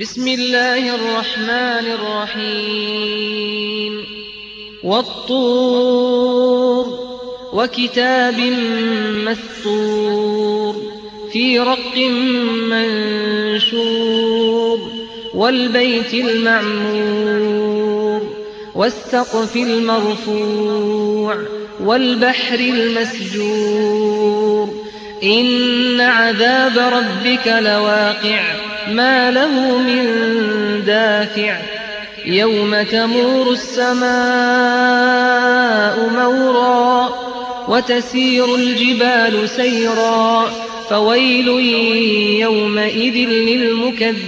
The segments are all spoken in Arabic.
بسم الله الرحمن الرحيم والطور وكتاب مسطور في رق منشور والبيت المعمور والسقف المرفوع والبحر المسجور إن عذاب ربك لواقع ما له من دافع يوم تمور السماء مورا وتسير الجبال سيرا فويل يومئذ للمكذبين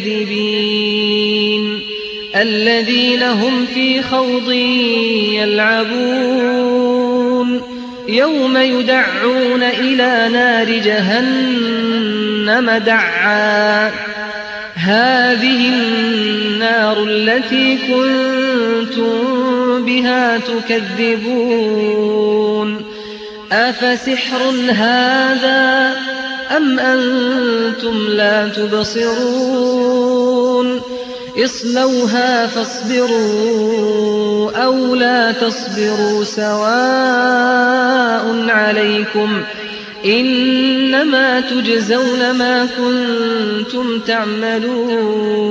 الذين هم في خوض يلعبون يوم يدعون إلى نار جهنم دعا هذه النار التي كنتم بها تكذبون أفسحر هذا أم أنتم لا تبصرون اصلوها فاصبروا أو لا تصبروا سواء عليكم إنما تجزون ما كنتم تعملون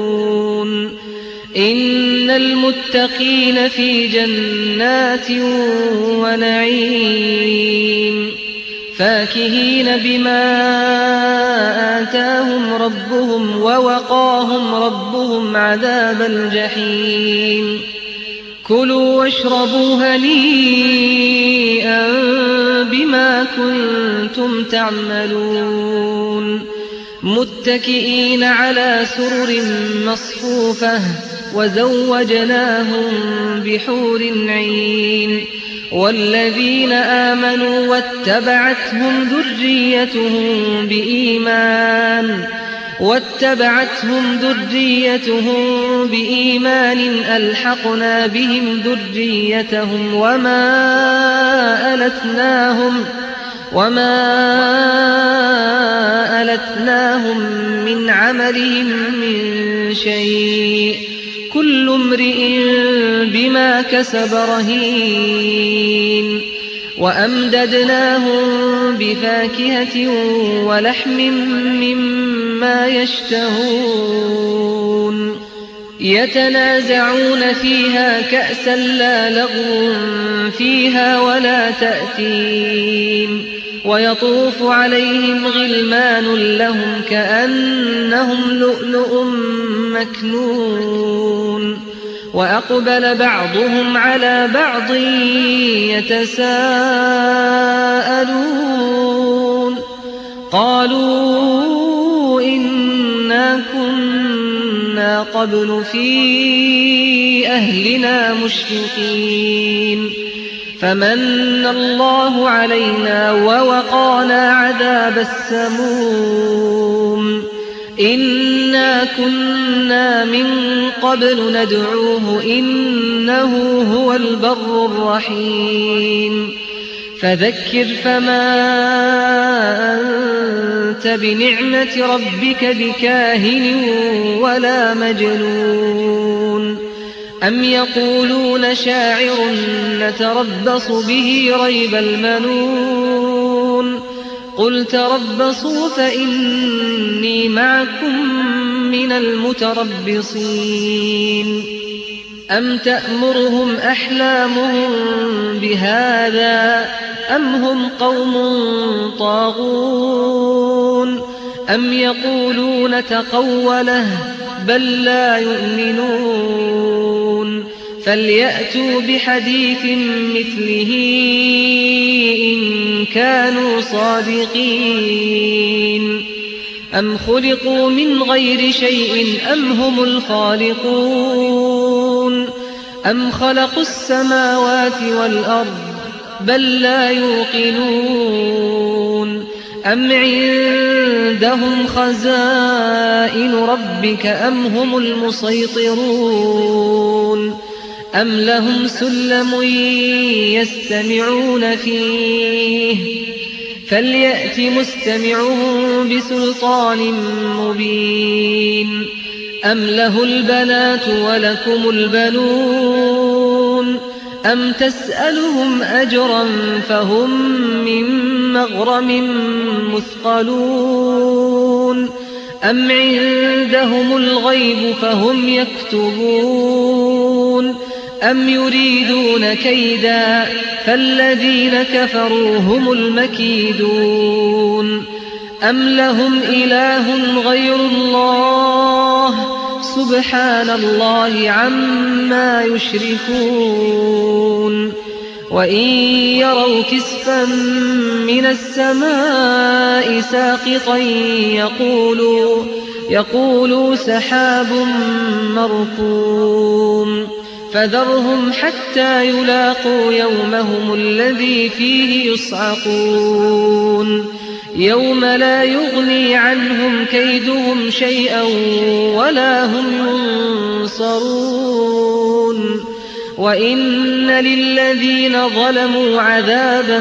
إن المتقين في جنات ونعيم فاكهين بما آتاهم ربهم ووقاهم ربهم عذاب الجحيم كلوا واشربوا هنيئا بما كنتم تعملون متكئين على سرر مصفوفة وزوجناهم بحور عين والذين آمنوا واتبعتهم ذريتهم بإيمان ألحقنا بهم ذريتهم وما ألتناهم من عملهم من شيء كل امرئ بما كسب رهين وأمددناهم بفاكهة ولحم مما يشتهون يتنازعون فيها كأسا لا لغو فيها ولا تأثيم ويطوف عليهم غلمان لهم كأنهم لؤلؤ مكنون وأقبل بعضهم على بعض يتساءلون قالوا إنا كنا قبل في أهلنا مشفقين فمن الله علينا ووقانا عذاب السموم إنا كنا من قبل ندعوه إنه هو البر الرحيم فذكر فما أنت بنعمة ربك بكاهن ولا مجنون أم يقولون شاعر نتربص به ريب المنون قل تربصوا فإني معكم من المتربصين أم تأمرهم أحلامهم بهذا أم هم قوم طاغون أم يقولون تقوله بل لا يؤمنون فليأتوا بحديث مثله إن كانوا صادقين أم خلقوا من غير شيء أم هم الخالقون أم خلقوا السماوات والأرض بل لا يوقنون أم عندهم خزائن ربك أم هم المسيطرون أم لهم سلم يستمعون فيه فليأت مستمعهم بسلطان مبين أم له البنات ولكم البنون أم تسألهم أجرا فهم من مغرم مثقلون أم عندهم الغيب فهم يكتبون أم يريدون كيدا فالذين كفروا هم المكيدون أم لهم إله غير الله سبحان الله عما يشركون وإن يروا كسفا من السماء ساقطا يقولوا سحاب مركوم فذرهم حتى يلاقوا يومهم الذي فيه يصعقون يوم لا يغني عنهم كيدهم شيئا ولا هم ينصرون وإن للذين ظلموا عذابا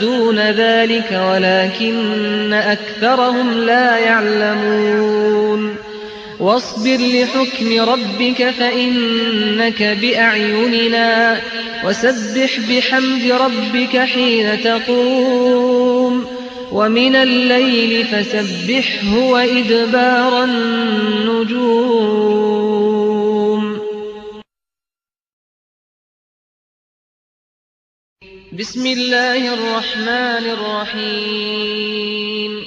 دون ذلك ولكن أكثرهم لا يعلمون واصبر لحكم ربك فإنك بأعيننا وسبح بحمد ربك حين تقوم ومن الليل فسبحه وإدبار النجوم بسم الله الرحمن الرحيم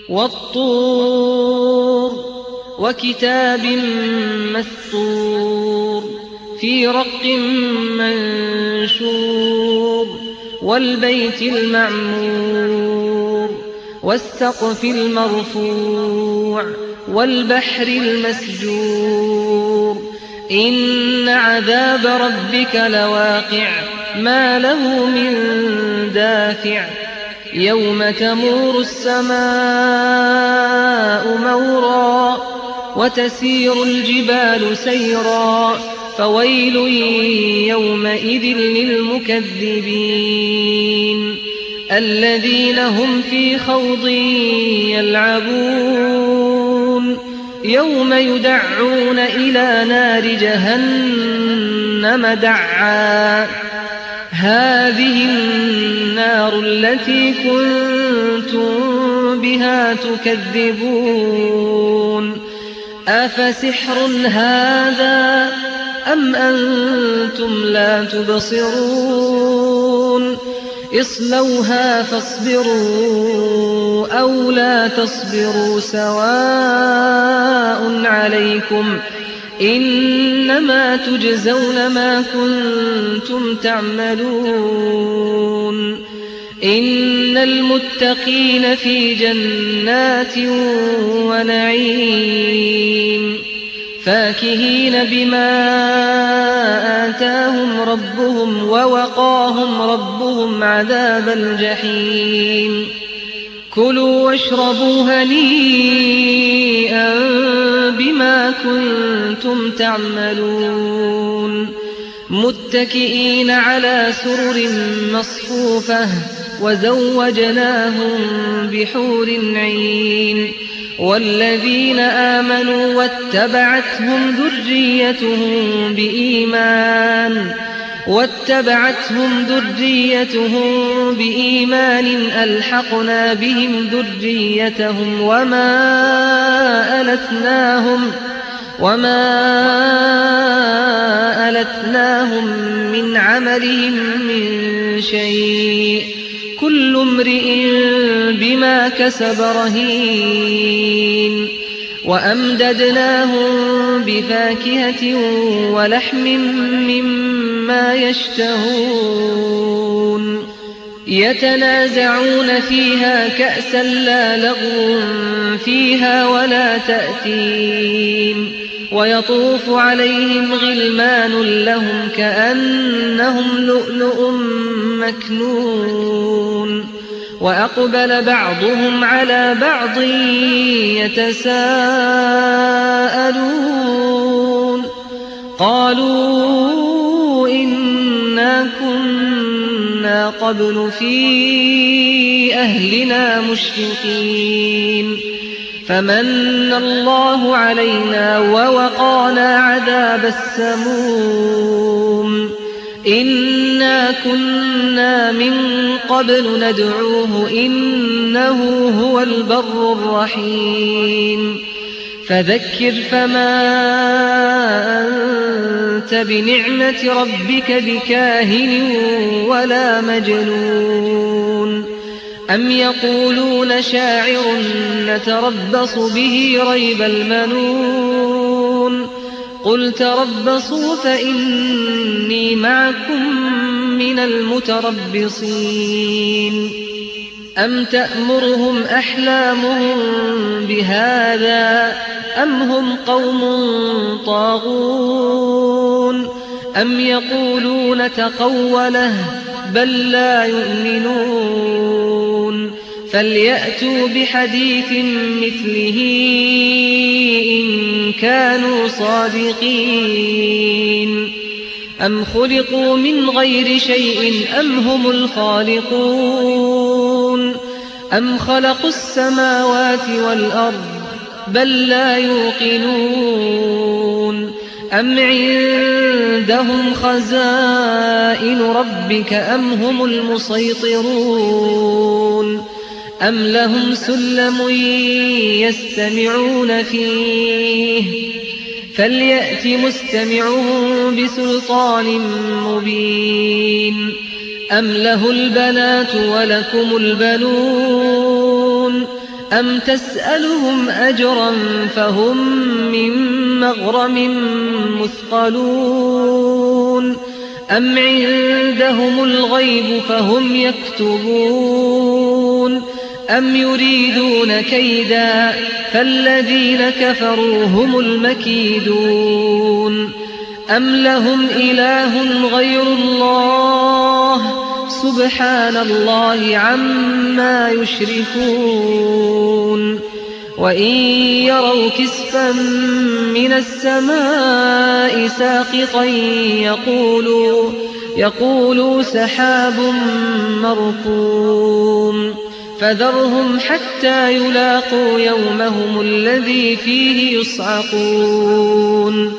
والطور وكتاب مسطور في رق منشور والبيت المعمور والسقف المرفوع والبحر المسجور إن عذاب ربك لواقع ما له من دافع يوم تمور السماء مورا وتسير الجبال سيرا فويل يومئذ للمكذبين الذين هم في خوض يلعبون يوم يدعون إلى نار جهنم دعا هذه النار التي كنتم بها تكذبون أفسحر هذا أم أنتم لا تبصرون اصلوها فاصبروا أو لا تصبروا سواء عليكم إنما تجزون ما كنتم تعملون إن المتقين في جنات ونعيم فاكهين بما آتاهم ربهم ووقاهم ربهم عذاب الجحيم كلوا واشربوا هنيئا بما كنتم تعملون متكئين على سرر مصفوفة وزوجناهم بحور عين والذين آمنوا واتبعتهم ذريتهم بإيمان ألحقنا بهم ذريتهم وما ألتناهم من عملهم من شيء كل امرئ بما كسب رهين وأمددناهم بفاكهة ولحم مما يشتهون يتنازعون فيها كأسا لا لغو فيها ولا تأثيم ويطوف عليهم غلمان لهم كأنهم لؤلؤ مكنون وأقبل بعضهم على بعض يتساءلون قالوا إنا كنا قبل في أهلنا مشفقين فمن الله علينا ووقانا عذاب السموم إنا كنا من قبل ندعوه إنه هو البر الرحيم فذكر فما أنت بنعمة ربك بكاهن ولا مجنون أم يقولون شاعر نتربص به ريب المنون قل تربصوا فإني معكم من المتربصين أم تأمرهم أحلامهم بهذا أم هم قوم طاغون أم يقولون تقوله بل لا يؤمنون فليأتوا بحديث مثله إن كانوا صادقين أم خلقوا من غير شيء أم هم الخالقون أم خلقوا السماوات والأرض بل لا يوقنون أم عندهم خزائن ربك أم هم المسيطرون أم لهم سلم يستمعون فيه فليأت مستمعهم بسلطان مبين أم له البنات ولكم البنون أم تسألهم أجرا فهم من مغرم مثقلون أم عندهم الغيب فهم يكتبون أم يريدون كيدا فالذين كفروا هم المكيدون أم لهم إله غير الله سبحان الله عما يشركون وإن يروا كسفا من السماء ساقطا يقولوا سحاب مركوم فذرهم حتى يلاقوا يومهم الذي فيه يصعقون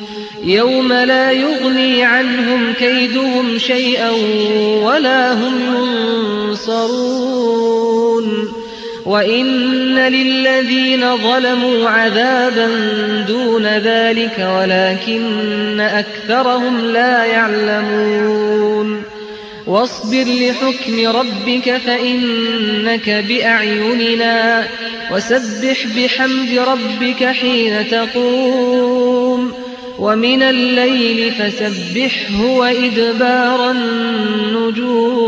يوم لا يغني عنهم كيدهم شيئا ولا هم ينصرون وإن للذين ظلموا عذابا دون ذلك ولكن أكثرهم لا يعلمون واصبر لحكم ربك فإنك بأعيننا وسبح بحمد ربك حين تقوم ومن الليل فسبحه وإدبار النجوم